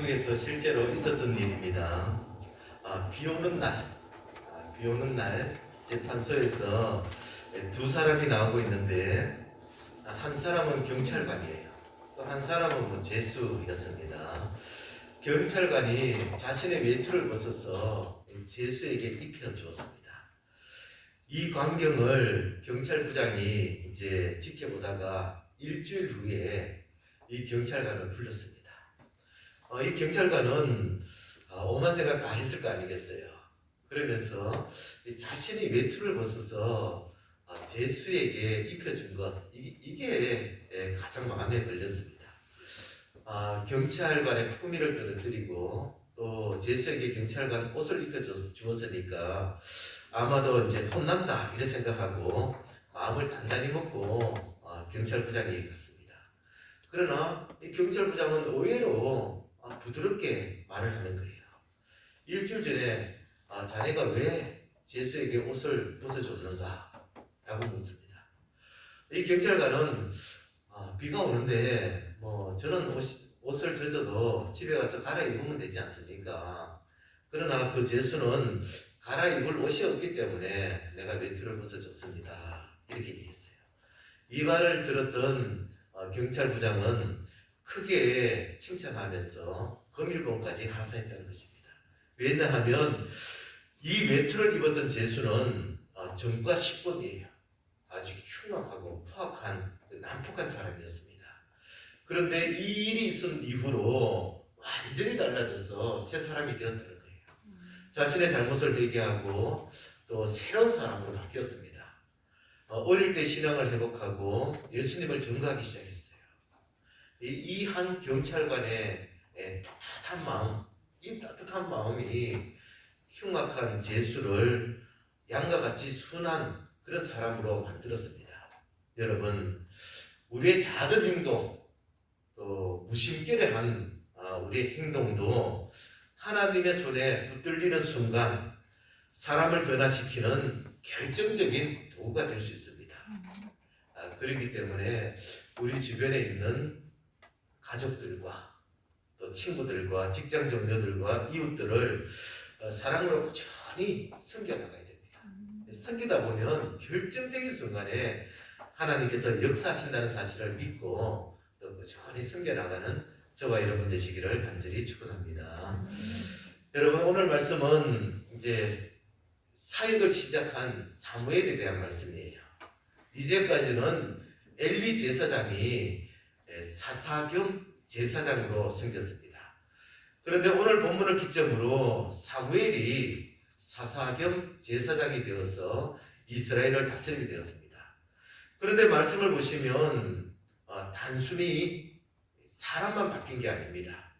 중에서 실제로 있었던 일입니다. 비 오는 날, 비 오는 날 재판소에서 두 사람이 나오고 있는데 한 사람은 경찰관이에요. 또 한 사람은 죄수였습니다. 경찰관이 자신의 외투를 벗어서 죄수에게 입혀주었습니다. 이 광경을 경찰부장이 이제 지켜보다가 일주일 후에 이 경찰관을 불렀습니다. 이 경찰관은 오만 생각 다 했을 거 아니겠어요. 그러면서 자신이 외투를 벗어서 제수에게 입혀준 것, 이게 가장 마음에 걸렸습니다. 경찰관의 품위를 떨어뜨리고 또 제수에게 경찰관 옷을 입혀주었으니까 아마도 이제 혼난다 이래 생각하고 마음을 단단히 먹고 경찰부장에게 갔습니다. 그러나 이 경찰부장은 의외로 부드럽게 말을 하는 거예요. 일주일 전에 자네가 왜 제수에게 옷을 벗어줬는가? 라고 묻습니다. 이 경찰관은 비가 오는데 저는 옷을 젖어도 집에 가서 갈아입으면 되지 않습니까? 그러나 그 제수는 갈아입을 옷이 없기 때문에 내가 외투를 벗어줬습니다. 이렇게 얘기했어요. 이 말을 들었던 경찰부장은 크게 칭찬하면서 금일봉까지 하사했다는 것입니다. 왜냐하면 이 외투를 입었던 제수는 정과 식권이에요. 아주 흉악하고 포악한 난폭한 사람이었습니다. 그런데 이 일이 있은 이후로 완전히 달라져서 새 사람이 되었다는 거예요. 자신의 잘못을 회개하고 또 새로운 사람으로 바뀌었습니다. 어릴 때 신앙을 회복하고 예수님을 전가하기 시작했어요. 이 한 경찰관의 따뜻한 마음, 이 따뜻한 마음이 흉악한 제수를 양과 같이 순한 그런 사람으로 만들었습니다. 여러분, 우리의 작은 행동, 또 무심결에한 우리의 행동도 하나님의 손에 붙들리는 순간 사람을 변화시키는 결정적인 도구가 될 수 있습니다. 그렇기 때문에 우리 주변에 있는 가족들과 또 친구들과 직장 동료들과 이웃들을 사랑으로 꾸준히 섬겨나가야 됩니다. 섬기다 보면 결정적인 순간에 하나님께서 역사하신다는 사실을 믿고 또 꾸준히 섬겨나가는 저와 여러분 되시기를 간절히 축원합니다. 여러분, 오늘 말씀은 이제 사역을 시작한 사무엘에 대한 말씀이에요. 이제까지는 엘리 제사장이 사사 겸 제사장으로 섬겼습니다. 그런데 오늘 본문을 기점으로 사무엘이 사사 겸 제사장이 되어서 이스라엘을 다스리게 되었습니다. 그런데 말씀을 보시면 단순히 사람만 바뀐 게 아닙니다.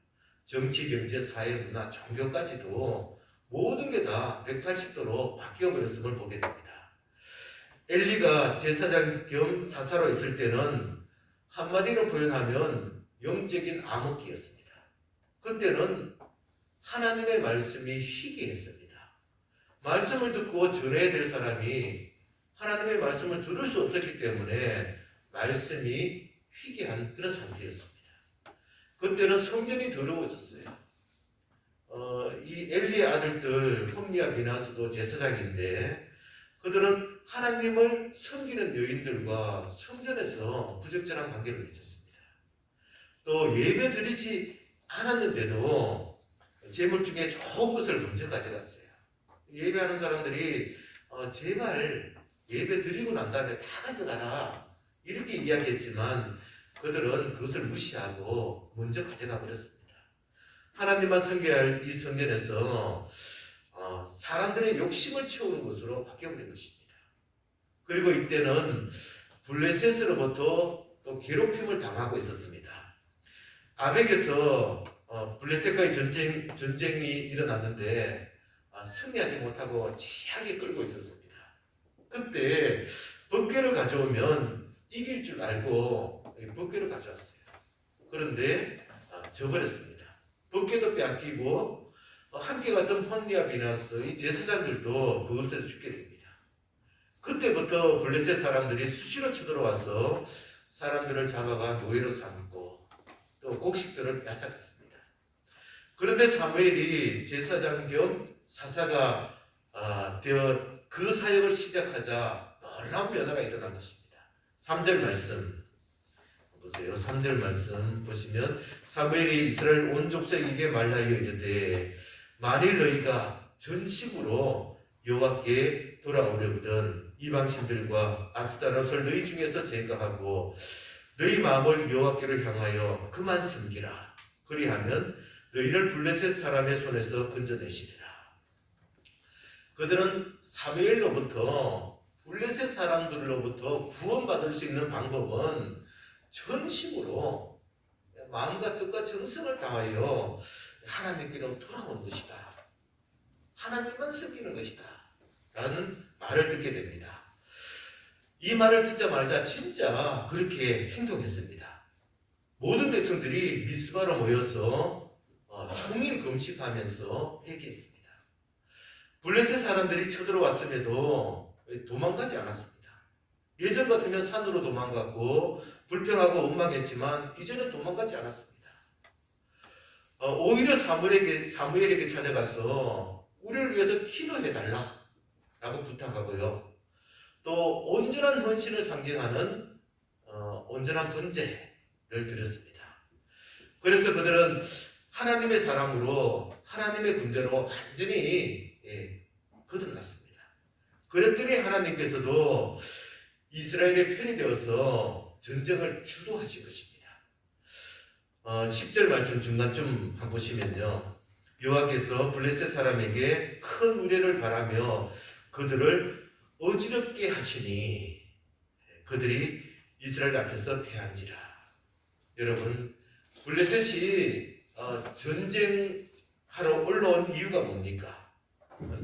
정치, 경제, 사회, 문화, 종교까지도 모든 게 다 180도로 바뀌어버렸음을 보게 됩니다. 엘리가 제사장 겸 사사로 있을 때는 한마디로 표현하면 영적인 암흑기였습니다. 그때는 하나님의 말씀이 희귀했습니다. 말씀을 듣고 전해야 될 사람이 하나님의 말씀을 들을 수 없었기 때문에 말씀이 희귀한 그런 상태였습니다. 그때는 성전이 더러워졌어요. 이 엘리의 아들들 홈리와 비나스도 제사장인데 그들은 하나님을 섬기는 여인들과 성전에서 부적절한 관계를 맺었습니다. 또 예배 드리지 않았는데도 재물 중에 좋은 것을 먼저 가져갔어요. 예배하는 사람들이 제발 예배 드리고 난 다음에 다 가져가라 이렇게 이야기했지만 그들은 그것을 무시하고 먼저 가져가 버렸습니다. 하나님만 섬겨야 할 이 성전에서 사람들의 욕심을 채우는 것으로 바뀌어버린 것입니다. 그리고 이때는 블레셋으로부터 또 괴롭힘을 당하고 있었습니다. 아벡에서 블레셋과의 전쟁이 일어났는데 승리하지 못하고 취하게 끌고 있었습니다. 그때 번개를 가져오면 이길 줄 알고 번개를 가져왔어요. 그런데 져버렸습니다. 번개도 빼앗기고 함께 갔던 혼리와 비나스 이 제사장들도 그것에서 죽게 됩니다. 그때부터 블레셋 사람들이 수시로 쳐들어와서 사람들을 잡아가 노예로 삼고 또 곡식들을 빼앗아갔습니다. 그런데 사무엘이 제사장 겸 사사가 되어 그 사역을 시작하자 놀라운 변화가 일어난 것입니다. 3절 말씀 보세요. 3절 말씀 보시면 사무엘이 이스라엘 온 족속에게 말하여 이르되 만일 너희가 전심으로 여호와께 돌아오려거든 이방신들과 아스타롯을 너희 중에서 제거하고 너희 마음을 여호와께로 향하여 그만 섬기라. 그리하면 너희를 블레셋 사람의 손에서 건져내시리라. 그들은 사무엘로부터 블레셋 사람들로부터 구원받을 수 있는 방법은 전심으로 마음과 뜻과 정성을 다하여 하나님께로 돌아오는 것이다. 하나님만 섬기는 것이다. 라는 말을 듣게 됩니다. 이 말을 듣자마자 진짜 그렇게 행동했습니다. 모든 백성들이 미스바로 모여서 종일 금식하면서 회개했습니다. 블레셋 사람들이 쳐들어왔음에도 도망가지 않았습니다. 예전 같으면 산으로 도망갔고 불평하고 원망했지만 이제는 도망가지 않았습니다. 오히려 사무엘에게 찾아가서 우리를 위해서 기도해달라 라고 부탁하고요. 또 온전한 헌신을 상징하는 온전한 번제를 드렸습니다. 그래서 그들은 하나님의 사람으로 하나님의 군대로 완전히 거듭났습니다. 그랬더니 하나님께서도 이스라엘의 편이 되어서 전쟁을 주도하신 것입니다. 10절 말씀 중간쯤 한번 보시면요. 여호와께서 블레셋 사람에게 큰 우레를 바라며 그들을 어지럽게 하시니 그들이 이스라엘 앞에서 패한지라. 여러분, 블레셋이 전쟁하러 올라온 이유가 뭡니까?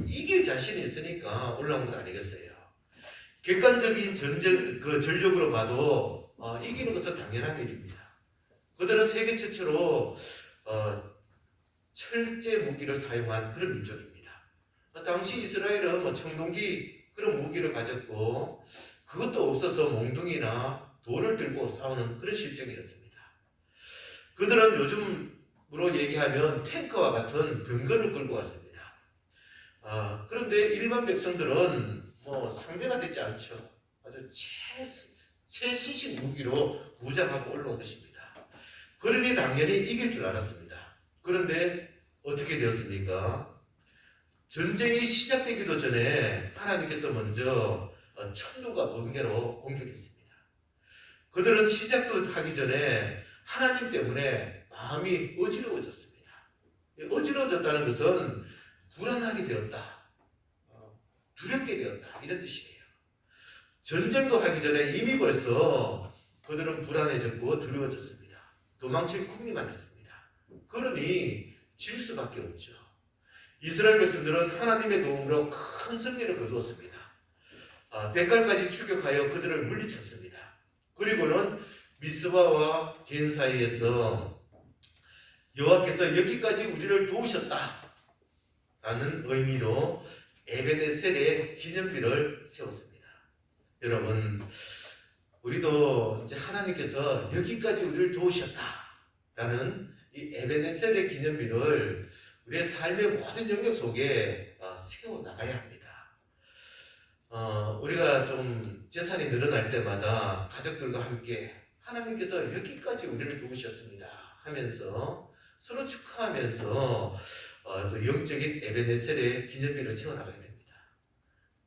이길 자신이 있으니까 올라온 것 아니겠어요? 객관적인 전력으로 봐도 이기는 것은 당연한 일입니다. 그들은 세계 최초로 철제 무기를 사용한 그런 민족입니다. 당시 이스라엘은 청동기 그런 무기를 가졌고 그것도 없어서 몽둥이나 돌을 들고 싸우는 그런 실정이었습니다. 그들은 요즘으로 얘기하면 탱크와 같은 병거를 끌고 왔습니다. 그런데 일반 백성들은 상대가 되지 않죠. 아주 최신식 무기로 무장하고 올라온 것입니다. 그러니 당연히 이길 줄 알았습니다. 그런데 어떻게 되었습니까? 전쟁이 시작되기도 전에 하나님께서 먼저 천둥과 번개로 공격했습니다. 그들은 시작도 하기 전에 하나님 때문에 마음이 어지러워졌습니다. 어지러워졌다는 것은 불안하게 되었다, 두렵게 되었다 이런 뜻이에요. 전쟁도 하기 전에 이미 벌써 그들은 불안해졌고 두려워졌습니다. 도망칠 궁리만 했습니다. 그러니 질 수밖에 없죠. 이스라엘 백성들은 하나님의 도움으로 큰 승리를 거두었습니다. 백갈까지 추격하여 그들을 물리쳤습니다. 그리고는 미스바와 겐 사이에서 여호와께서 여기까지 우리를 도우셨다 라는 의미로 에베네셀의 기념비를 세웠습니다. 여러분, 우리도 이제 하나님께서 여기까지 우리를 도우셨다라는 이 에베네셀의 기념비를 우리의 삶의 모든 영역 속에 세워 나가야 합니다. 우리가 좀 재산이 늘어날 때마다 가족들과 함께 하나님께서 여기까지 우리를 도우셨습니다 하면서 서로 축하하면서 또 영적인 에베네셀의 기념비를 세워 나가야 됩니다.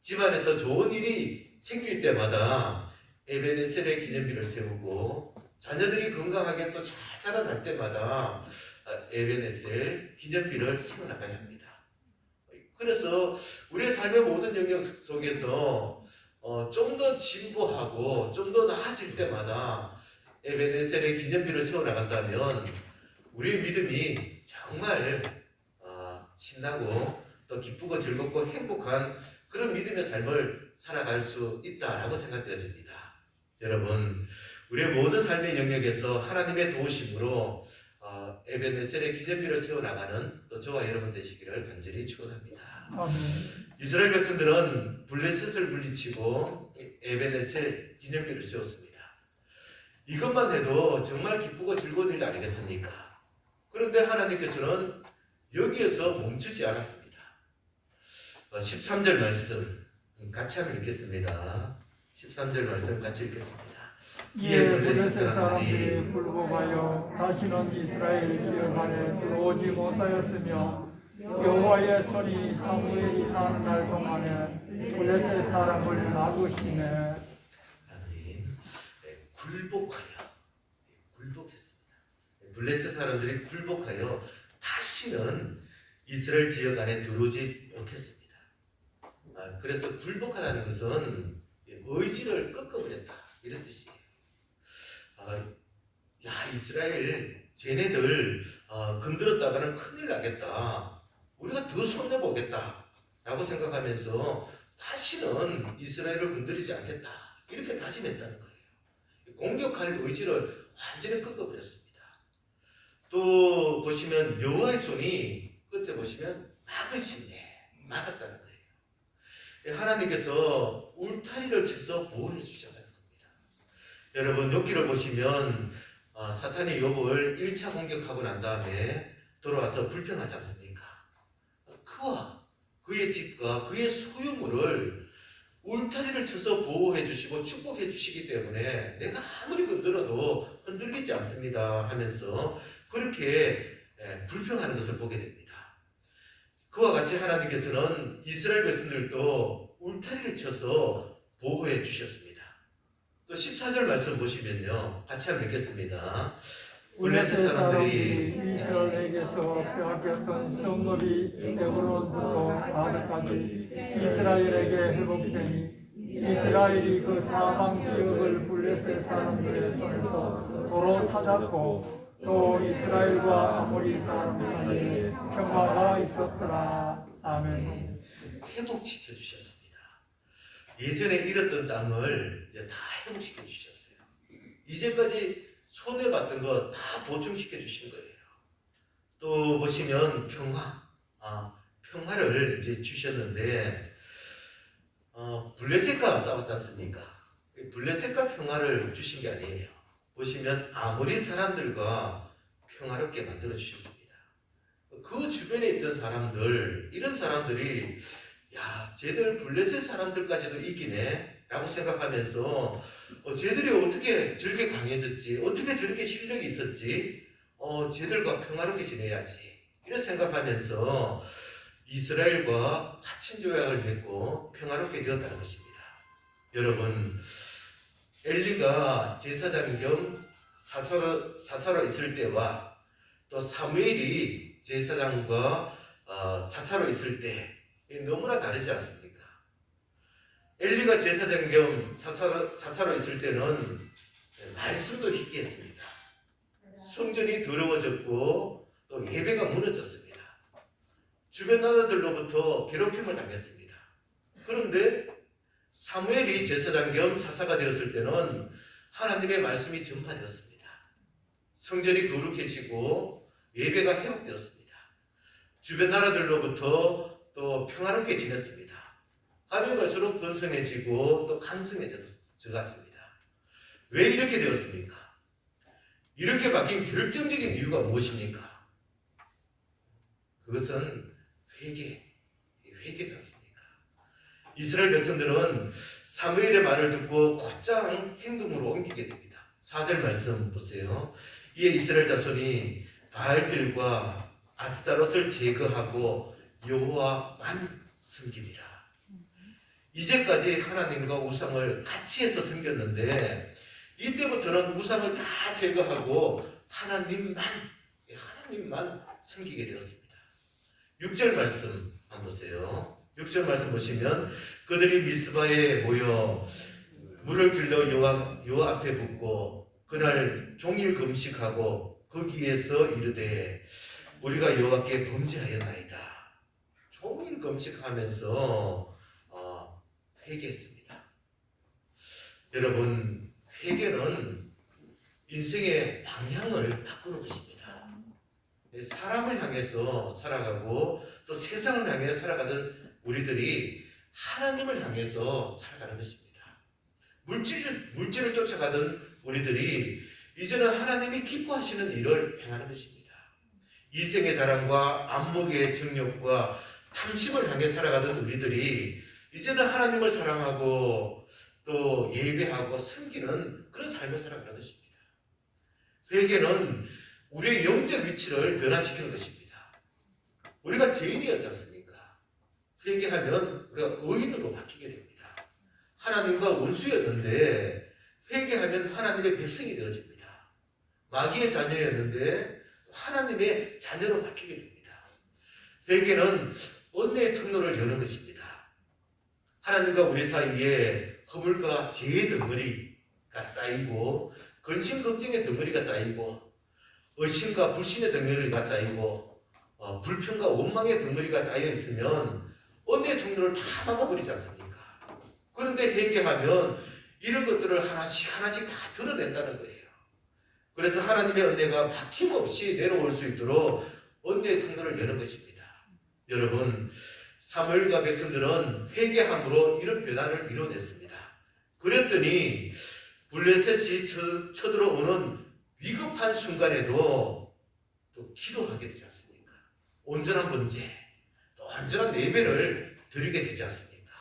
집안에서 좋은 일이 생길 때마다 에베네셀의 기념비를 세우고 자녀들이 건강하게 또 잘 자라날 때마다 에베네셀 기념비를 세워 나가야 합니다. 그래서 우리의 삶의 모든 영역 속에서 좀 더 진보하고 좀 더 나아질 때마다 에베네셀의 기념비를 세워 나간다면 우리의 믿음이 정말 신나고 또 기쁘고 즐겁고 행복한 그런 믿음의 삶을 살아갈 수 있다라고 생각되어집니다. 여러분, 우리의 모든 삶의 영역에서 하나님의 도우심으로 에베네셀의 기념비를 세워나가는 또 저와 여러분 되시기를 간절히 축원합니다. 이스라엘 백성들은 블레셋을 물리치고 에베네셀 기념비를 세웠습니다. 이것만 해도 정말 기쁘고 즐거운 일 아니겠습니까? 그런데 하나님께서는 여기에서 멈추지 않았습니다. 13절 말씀 같이 한번 읽겠습니다. 13절 말씀 같이 읽겠습니다. 이에 블레셋 사람들이 굴복하여 다시는 이스라엘 지역 안에 들어오지 못하였으며 여호와의 손이 사무엘이 사는 날 동안에 블레셋 사람을 나누시네. 아멘. 굴복했습니다. 블레셋 사람들이 굴복하여 다시는 이스라엘 지역 안에 들어오지 못했습니다. 그래서 굴복하다는 것은 의지를 꺾어버렸다 이런 뜻이에요. 야, 이스라엘 쟤네들 건드렸다가는 큰일 나겠다. 우리가 더 손해보겠다 라고 생각하면서 다시는 이스라엘을 건드리지 않겠다 이렇게 다짐했다는 거예요. 공격할 의지를 완전히 꺾어버렸습니다. 또 보시면 여호와의 손이 끝에 보시면 막았다는 거예요. 하나님께서 울타리를 쳐서 보호해 주셨다는 겁니다. 여러분 욥기를 보시면 사탄이 욥을 1차 공격하고 난 다음에 돌아와서 불평하지 않습니까? 그와 그의 집과 그의 소유물을 울타리를 쳐서 보호해 주시고 축복해 주시기 때문에 내가 아무리 건드려도 흔들리지 않습니다 하면서 그렇게 불평하는 것을 보게 됩니다. 그와 같이 하나님께서는 이스라엘 백성들도 울타리를 쳐서 보호해 주셨습니다. 또 14절 말씀 보시면요. 같이 한번 읽겠습니다. 블레셋 사람들이 이스라엘에게서 빼앗겼던 성읍이 에브론부터 가드까지 이스라엘에게 회복되니 이스라엘이 그 사방 지역을 블레셋 사람들의 손에서 도로 찾았고 또 이스라엘과 아모리 사람들 사이에 평화가 있었더라. 아멘. 회복시켜 주셨습니다. 예전에 잃었던 땅을 이제 다 회복시켜 주셨어요. 이제까지 손해봤던 거 다 보충시켜 주신 거예요. 또 보시면 평화를 이제 주셨는데 블레셋과 싸웠지 않습니까? 블레셋과 평화를 주신 게 아니에요. 보시면 아모리 사람들과 평화롭게 만들어 주셨습니다. 그 주변에 있던 사람들, 이런 사람들이 야, 쟤들 블레셋 사람들까지도 이기네 라고 생각하면서 쟤들이 어떻게 저렇게 강해졌지, 어떻게 저렇게 실력이 있었지, 쟤들과 평화롭게 지내야지 이런 생각하면서 이스라엘과 화친 조약을 맺고 평화롭게 되었다는 것입니다. 여러분, 엘리가 제사장 겸 사사로 있을 때와 또 사무엘이 제사장과 사사로 있을 때 너무나 다르지 않습니까? 엘리가 제사장 겸 사사로 있을 때는 말씀도 희귀했습니다. 성전이 더러워졌고 또 예배가 무너졌습니다. 주변 나라들로부터 괴롭힘을 당했습니다. 그런데 사무엘이 제사장 겸 사사가 되었을 때는 하나님의 말씀이 전파되었습니다. 성전이 거룩해지고 예배가 회복되었습니다. 주변 나라들로부터 또 평화롭게 지냈습니다. 가면 갈수록 번성해지고 또 강성해졌습니다. 왜 이렇게 되었습니까? 이렇게 바뀐 결정적인 이유가 무엇입니까? 그것은 회개지 않습니까? 이스라엘 백성들은 사무엘의 말을 듣고 곧장 행동으로 옮기게 됩니다. 4절 말씀 보세요. 이에 이스라엘 자손이 바알들과 아스타롯을 제거하고 여호와만 섬기리라. 이제까지 하나님과 우상을 같이 해서 섬겼는데 이때부터는 우상을 다 제거하고 하나님만 섬기게 되었습니다. 6절 말씀 한번 보세요. 6절 말씀 보시면 그들이 미스바에 모여 물을 길러 여호와 앞에 붓고 그날 종일 금식하고 거기에서 이르되 우리가 여호와께 범죄하였나이다. 종일 금식하면서 회개했습니다. 여러분, 회개는 인생의 방향을 바꾸는 것입니다. 사람을 향해서 살아가고 또 세상을 향해 살아가던 우리들이 하나님을 향해서 살아가는 것입니다. 물질을 쫓아가던 우리들이 이제는 하나님이 기뻐하시는 일을 행하는 것입니다. 이생의 자랑과 안목의 정욕과 탐심을 향해 살아가던 우리들이 이제는 하나님을 사랑하고 또 예배하고 섬기는 그런 삶을 살아가는 것입니다. 회개는 우리의 영적 위치를 변화시키는 것입니다. 우리가 죄인이었지 않습니까? 회개하면 우리가 의인으로 바뀌게 됩니다. 하나님과 원수였는데 회개하면 하나님의 백성이 되어집니다. 마귀의 자녀였는데 하나님의 자녀로 바뀌게 됩니다. 회개는 은혜의 통로를 여는 것입니다. 하나님과 우리 사이에 허물과 죄의 덩어리가 쌓이고 근심 걱정의 덩어리가 쌓이고 의심과 불신의 덩어리가 쌓이고 불평과 원망의 덩어리가 쌓여 있으면 은혜의 통로를 다 막아버리지 않습니까? 그런데 회개하면 이런 것들을 하나씩 하나씩 다 드러낸다는 거예요. 그래서 하나님의 은혜가 막힘없이 내려올 수 있도록 은혜의 통로를 여는 것입니다. 여러분, 사무엘과 백성들은 회개함으로 이런 변화를 이뤄냈습니다. 그랬더니 블레셋이 쳐들어오는 위급한 순간에도 또 기도하게 되지 않습니까? 온전한 번제, 또 온전한 예배를 드리게 되지 않습니까?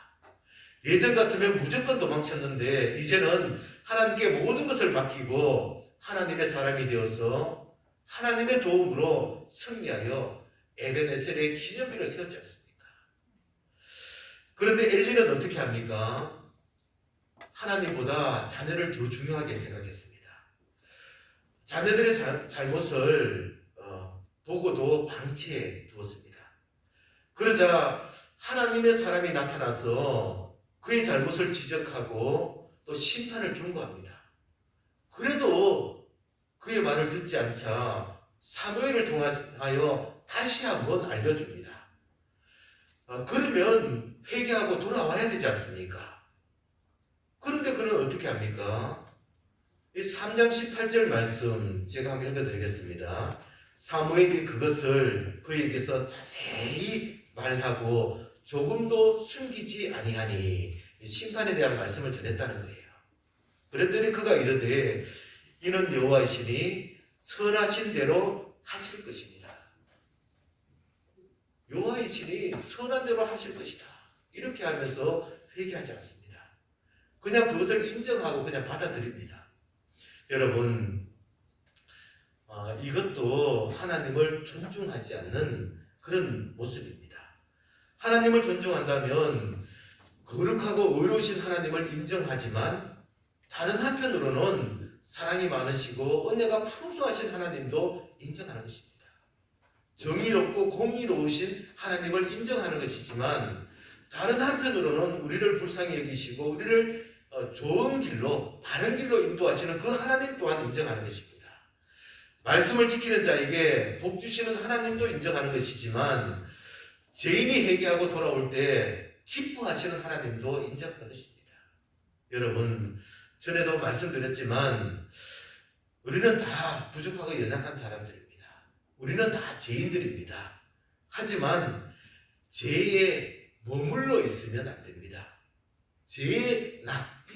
예전 같으면 무조건 도망쳤는데 이제는 하나님께 모든 것을 맡기고 하나님의 사람이 되어서 하나님의 도움으로 승리하여 에벤에셀의 기념비를 세웠지 않습니까? 그런데 엘리는 어떻게 합니까? 하나님보다 자녀를 더 중요하게 생각했습니다. 자녀들의 잘못을 보고도 방치해 두었습니다. 그러자 하나님의 사람이 나타나서 그의 잘못을 지적하고 또 심판을 경고합니다. 그래도 그의 말을 듣지 않자 사무엘을 통하여 다시 한번 알려줍니다. 그러면 회개하고 돌아와야 되지 않습니까? 그런데 그는 어떻게 합니까? 이 3장 18절 말씀 제가 한번 읽어드리겠습니다. 사무엘이 그것을 그에게서 자세히 말하고 조금도 숨기지 아니하니 심판에 대한 말씀을 전했다는 거예요. 그랬더니 그가 이르되 이는 여호와의 신이 선하신 대로 하실 것입니다. 여호와의 신이 선한 대로 하실 것이다. 이렇게 하면서 회개하지 않습니다. 그냥 그것을 인정하고 그냥 받아들입니다. 여러분, 이것도 하나님을 존중하지 않는 그런 모습입니다. 하나님을 존중한다면 거룩하고 의로우신 하나님을 인정하지만 다른 한편으로는 사랑이 많으시고 은혜가 풍성하신 하나님도 인정하는 것입니다. 정의롭고 공의로우신 하나님을 인정하는 것이지만 다른 한편으로는 우리를 불쌍히 여기시고 우리를 좋은 길로 바른 길로 인도하시는 그 하나님 또한 인정하는 것입니다. 말씀을 지키는 자에게 복 주시는 하나님도 인정하는 것이지만 죄인이 회개하고 돌아올 때 기뻐하시는 하나님도 인정하는 것입니다. 여러분, 전에도 말씀드렸지만 우리는 다 부족하고 연약한 사람들입니다. 우리는 다 죄인들입니다. 하지만 죄에 머물러 있으면 안 됩니다. 죄의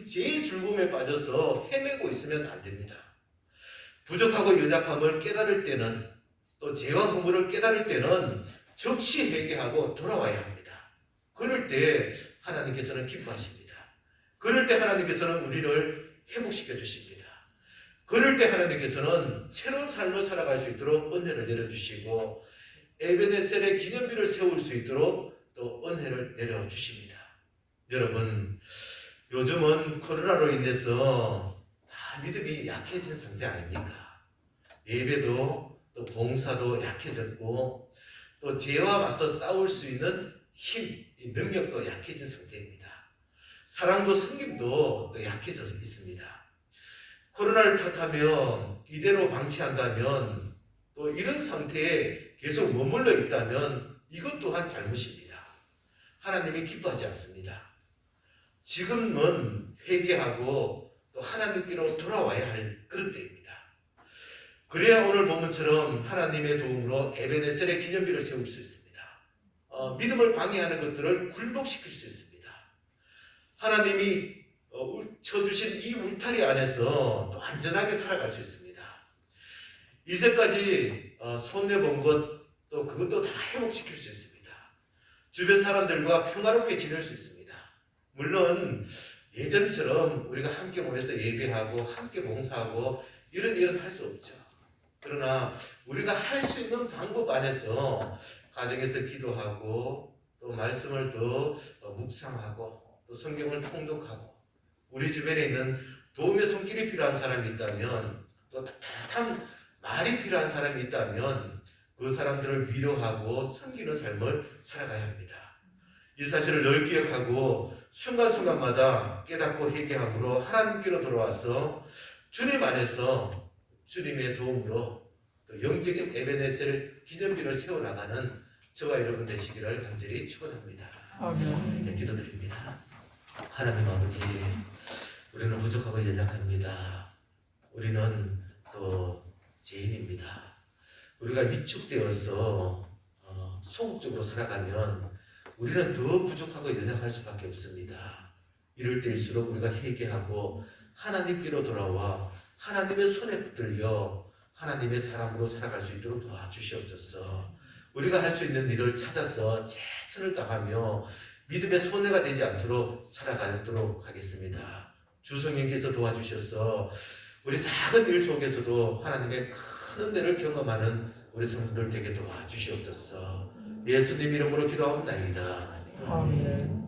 즐거움에 빠져서 헤매고 있으면 안 됩니다. 부족하고 연약함을 깨달을 때는 또 죄와 허물을 깨달을 때는 즉시 회개하고 돌아와야 합니다. 그럴 때 하나님께서는 기뻐하십니다. 그럴 때 하나님께서는 우리를 회복시켜 주십니다. 그럴 때 하나님께서는 새로운 삶을 살아갈 수 있도록 은혜를 내려주시고 에베네셀의 기념비를 세울 수 있도록 또 은혜를 내려주십니다. 여러분, 요즘은 코로나로 인해서 다 믿음이 약해진 상태 아닙니까? 예배도 또 봉사도 약해졌고 또 죄와 맞서 싸울 수 있는 힘, 능력도 약해진 상태입니다. 사랑도 섬김도 또 약해져 있습니다. 코로나를 탓하며 이대로 방치한다면 또 이런 상태에 계속 머물러 있다면 이것 또한 잘못입니다. 하나님이 기뻐하지 않습니다. 지금은 회개하고 또 하나님께로 돌아와야 할 그런 때입니다. 그래야 오늘 본문처럼 하나님의 도움으로 에베네셀의 기념비를 세울 수 있습니다. 믿음을 방해하는 것들을 굴복시킬 수 있습니다. 하나님이 쳐주신 이 울타리 안에서 또 안전하게 살아갈 수 있습니다. 이제까지 손해본 것 또 그것도 다 회복시킬 수 있습니다. 주변 사람들과 평화롭게 지낼 수 있습니다. 물론 예전처럼 우리가 함께 모여서 예배하고 함께 봉사하고 이런 할 수 없죠. 그러나 우리가 할 수 있는 방법 안에서 가정에서 기도하고 또 말씀을 더 묵상하고 또 성경을 통독하고 우리 주변에 있는 도움의 손길이 필요한 사람이 있다면 또 따뜻한 말이 필요한 사람이 있다면 그 사람들을 위로하고 섬기는 삶을 살아가야 합니다. 이 사실을 늘 기억하고 순간순간마다 깨닫고 회개함으로 하나님께로 돌아와서 주님 안에서 주님의 도움으로 또 영적인 에베네셀 기념비를 세워나가는 저와 여러분 되시기를 간절히 축원합니다. 아멘. 기도드립니다. 하나님 아버지, 우리는 부족하고 연약합니다. 우리는 또 죄인입니다. 우리가 위축되어서 소극적으로 살아가면 우리는 더 부족하고 연약할 수밖에 없습니다. 이럴 때일수록 우리가 회개하고 하나님께로 돌아와 하나님의 손에 붙들려 하나님의 사람으로 살아갈 수 있도록 도와주시옵소서. 우리가 할 수 있는 일을 찾아서 최선을 다하며 믿음의 손해가 되지 않도록 살아가도록 하겠습니다. 주 성령께서 도와주셔서 우리 작은 일 속에서도 하나님의 큰 은혜를 경험하는 우리 성도들 되게 도와주시옵소서. 예수님 이름으로 기도하옵나이다. 아멘.